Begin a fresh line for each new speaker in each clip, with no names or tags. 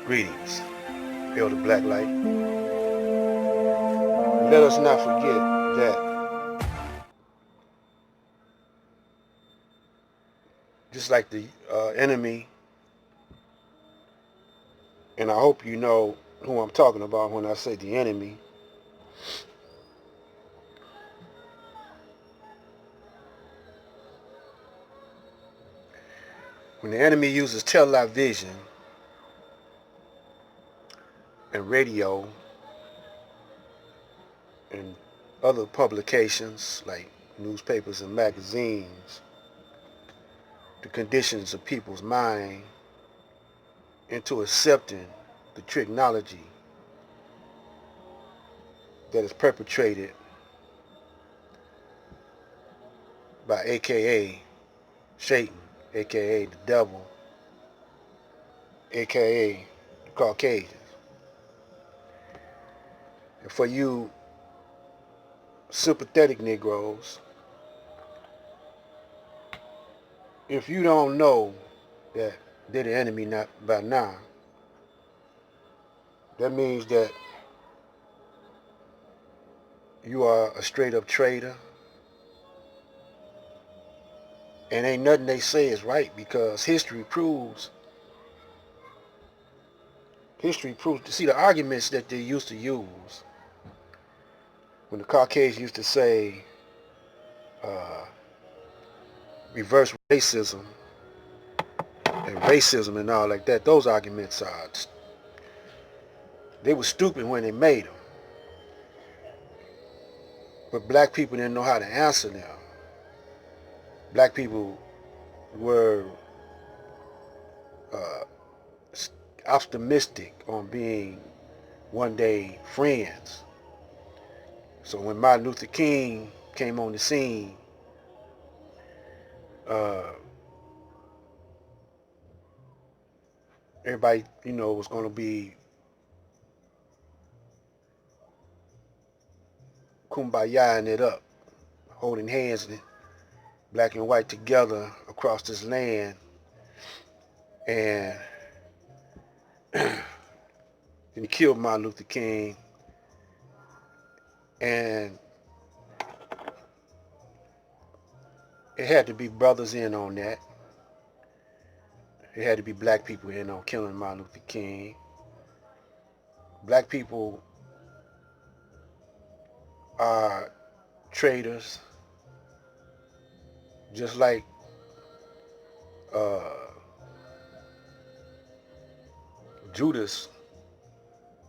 Greetings, Elder Blacklight. Let us not forget that just like the enemy, and I hope you know who I'm talking about when I say the enemy, when the enemy uses television and radio and other publications like newspapers and magazines, the conditions of people's mind into accepting the technology that is perpetrated by AKA Satan, AKA the devil, AKA the Caucasians. And for you sympathetic Negroes, if you don't know that they're the enemy not by now, that means that you are a straight up traitor, and ain't nothing they say is right because history proves to see the arguments that they used to use when the Caucasians used to say uh, reverse racism and all like that. Those arguments they were stupid when they made them, but black people didn't know how to answer them. Black people were uh, optimistic on being one day friends. So when Martin Luther King came on the scene, uh, everybody, was going to be kumbayaing it up, holding hands, black and white together across this land. And then he killed Martin Luther King. And it had to be brothers in on that. It had to be black people in on killing Martin Luther King. Black people are traitors, just like uh, Judas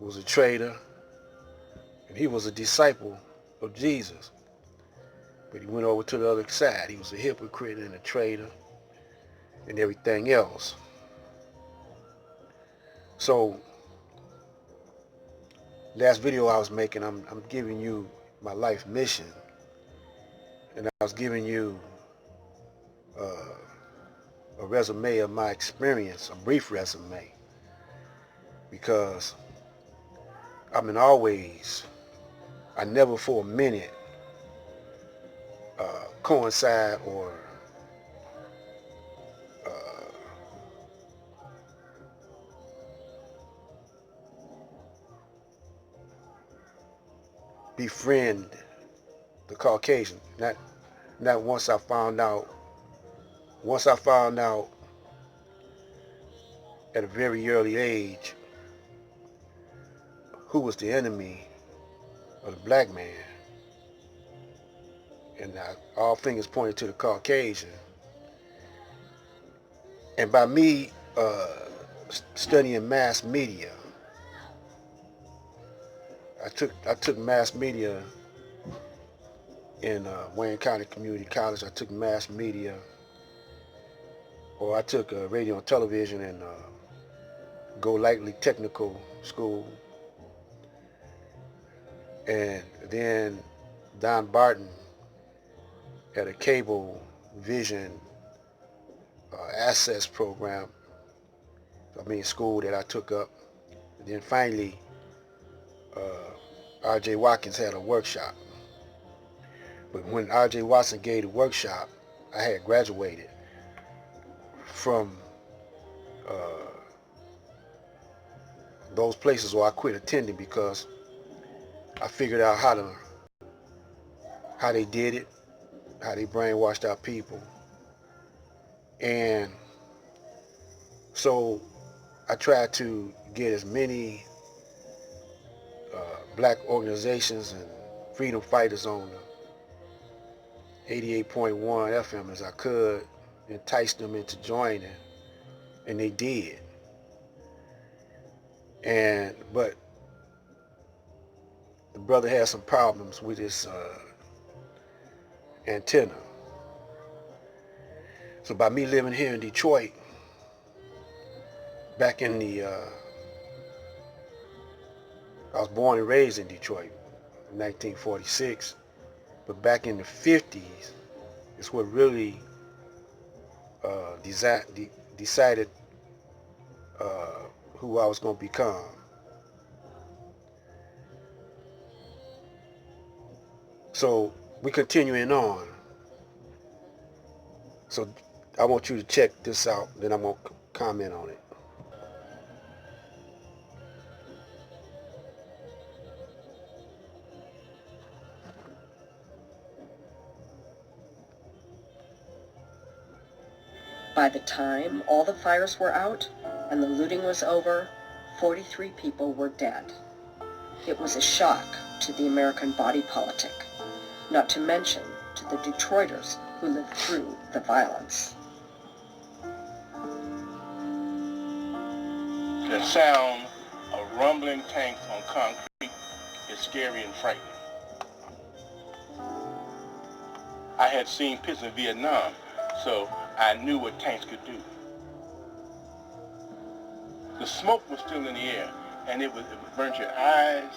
was a traitor, and he was a disciple of Jesus. But he went over to the other side. He was a hypocrite and a traitor and everything else. So, last video I was making, I'm giving you my life mission, and I was giving you uh, a resume of my experience, a brief resume, because I never for a minute coincide or uh, befriend the Caucasian. Not once I found out. Once I found out at a very early age who was the enemy of the black man, and all fingers pointed to the Caucasian. And by me studying mass media, I took mass media in Wayne County Community College. I took mass media, or I took radio and television in Go Lightly Technical School, and then Don Barton had a cable vision access program. School that I took up. And then finally, R.J. Watkins had a workshop. But when R.J. Watson gave the workshop, I had graduated from uh, those places where I quit attending because I figured out how they did it, how they brainwashed our people. And so I tried to get as many black organizations and freedom fighters on the 88.1 FM as I could, entice them into joining, and they did. But the brother had some problems with his antenna. So by me living here in Detroit, back in the, I was born and raised in Detroit in 1946, but back in the 50s, it's what really decided who I was going to become. So we continuing on. So I want you to check this out, then I'm going to comment on it.
By the time all the fires were out and the looting was over, 43 people were dead. It was a shock to the American body politic, not to mention to the Detroiters who lived through the violence.
The sound of rumbling tanks on concrete is scary and frightening. I had seen pits in Vietnam, so I knew what tanks could do. The smoke was still in the air, and it would burn your eyes.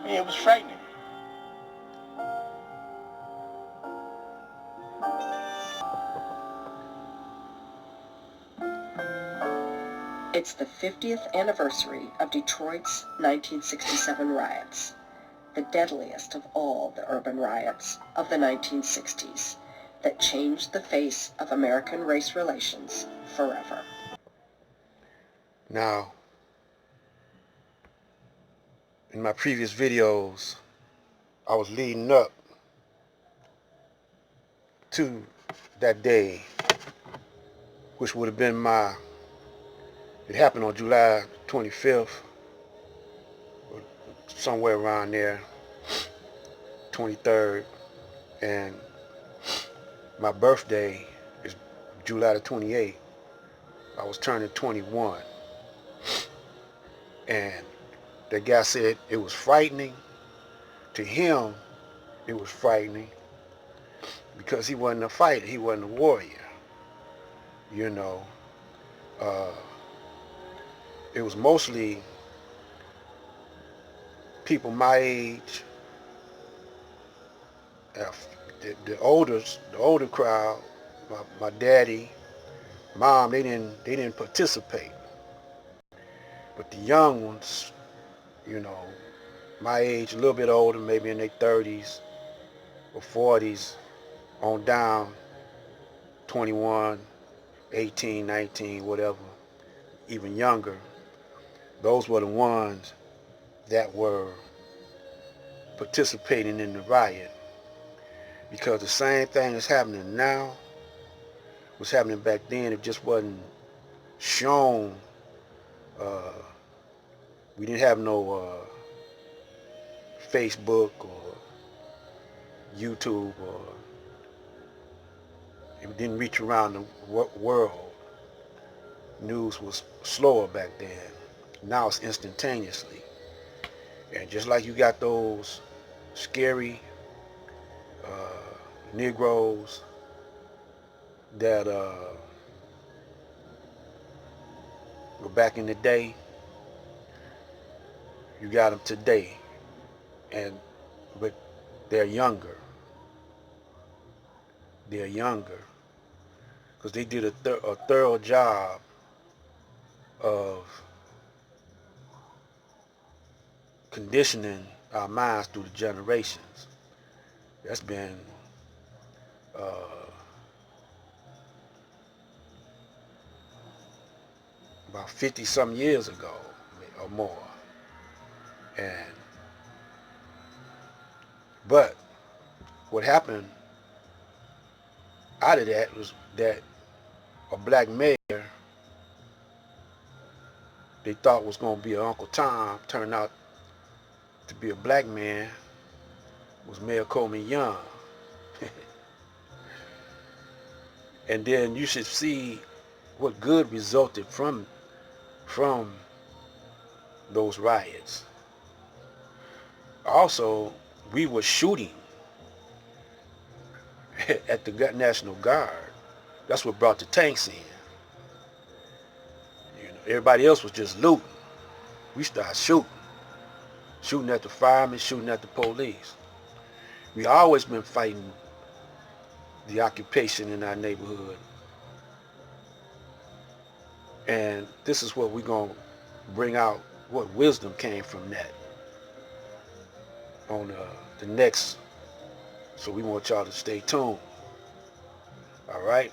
I mean, it was frightening.
It's the 50th anniversary of Detroit's 1967 riots, the deadliest of all the urban riots of the 1960s that changed the face of American race relations forever.
Now, in my previous videos, I was leading up to that day, which would have been it happened on July 25th, or somewhere around there, 23rd, and my birthday is July the 28th. I was turning 21. And the guy said it was frightening. To him, it was frightening because he wasn't a fighter. He wasn't a warrior. You know, it was mostly people my age. The older crowd, my daddy, mom, they didn't participate. But the young ones, you know, my age, a little bit older, maybe in their 30s or 40s, on down, 21, 18, 19, whatever, even younger, those were the ones that were participating in the riot. Because the same thing that's happening now was happening back then. It just wasn't shown. We didn't have no Facebook or YouTube, or it didn't reach around the world. News was slower back then. Now it's instantaneously. And just like you got those scary Negroes that were back in the day, you got them today, but they're younger. They're younger because they did a thorough job of conditioning our minds through the generations. That's been about 50 some years ago. or more. But what happened out of that was that a black mayor they thought was going to be an Uncle Tom turned out to be a black man, was Mayor Coleman Young. And then you should see what good resulted from those riots. Also, we were shooting at the National Guard. That's what brought the tanks in. Everybody else was just looting. We started shooting at the firemen, shooting at the police. We always been fighting the occupation in our neighborhood. And this is what we're going to bring out, what wisdom came from that on the next. So we want y'all to stay tuned. All right?